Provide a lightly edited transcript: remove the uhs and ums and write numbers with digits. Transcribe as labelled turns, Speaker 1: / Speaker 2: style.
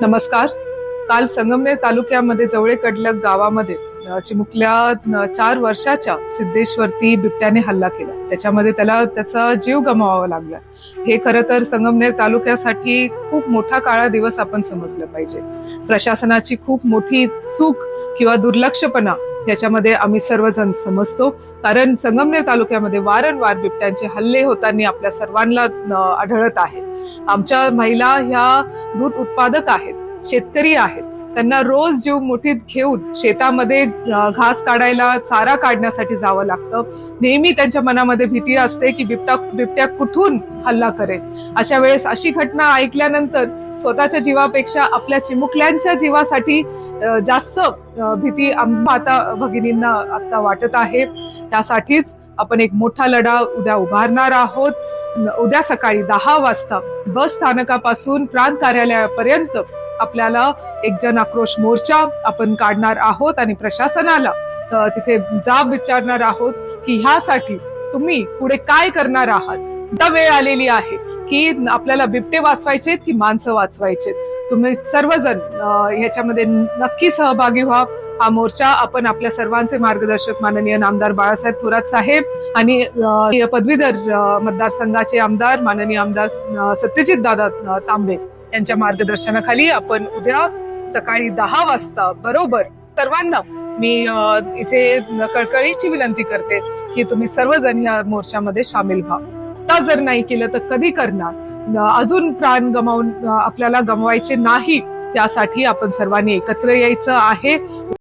Speaker 1: नमस्कार. काल संगमनेर तालुक्यामध्ये जवळे कडलक गावामध्ये चिमुकल्या 4 वर्षाच्या सिद्धेश्वरती बिबट्याने हल्ला केला. त्याच्यामध्ये त्याचा जीव गमवावा लागला. हे खरं तर संगमनेर तालुक्यासाठी खूप मोठा काळा दिवस आपण समजलं पाहिजे. प्रशासनाची खूप मोठी चूक किंवा दुर्लक्षपणा याच्यामध्ये आम्ही सर्वजण समजतो. कारण संगमनेर तालुक्यामध्ये वारंवार बिबट्यांचे हल्ले होताना आपल्या सर्वांना आढळत आहे. आमच्या महिला ह्या दूध उत्पादक आहेत, शेतकरी आहेत. त्यांना रोज जीव मुठीत घेऊन शेतामध्ये घास काढायला, चारा काढण्यासाठी जावं लागतं. नेहमी त्यांच्या मनामध्ये भीती असते की बिबट्या कुठून हल्ला करेल. अशा वेळेस अशी घटना ऐकल्यानंतर स्वतःच्या जीवापेक्षा आपल्या चिमुकल्यांच्या जीवासाठी जास्त भीती माता भगिनींना आता वाटत आहे. त्यासाठीच आपण एक मोठा लढा उद्या उभारणार आहोत. उद्या सकाळी 10 वाजता बस स्थानकापासून प्रांत कार्यालयापर्यंत आपल्याला एक जन आक्रोश मोर्चा आपण काढणार आहोत आणि प्रशासनाला तिथे जाब विचारणार आहोत की ह्यासाठी तुम्ही पुढे काय करणार आहात. आता वेळ आलेली आहे की आपल्याला बिबटे वाचवायचेत की माणसं वाचवायचेत. तुम्ही सर्वजण ह्याच्यामध्ये नक्की सहभागी व्हा. हा मोर्चा आपण आपल्या सर्वांचे मार्गदर्शक माननीय नामदार बाळासाहेब थोरात साहेब आणि पदवीधर मतदारसंघाचे आमदार माननीय आमदार सत्यजित दादा तांबे यांच्या मार्गदर्शनाखाली आपण उद्या सकाळी 10 वाजता बरोबर सर्वांना मी इथे कळकळीची विनंती करते की तुम्ही सर्वजण या मोर्चामध्ये सामील व्हा. आता जर नाही केलं तर कधी करणार. अजून प्राण गमावून आपल्याला गमवायचे नाही. त्यासाठी आपण सर्वांनी एकत्र यायचं आहे.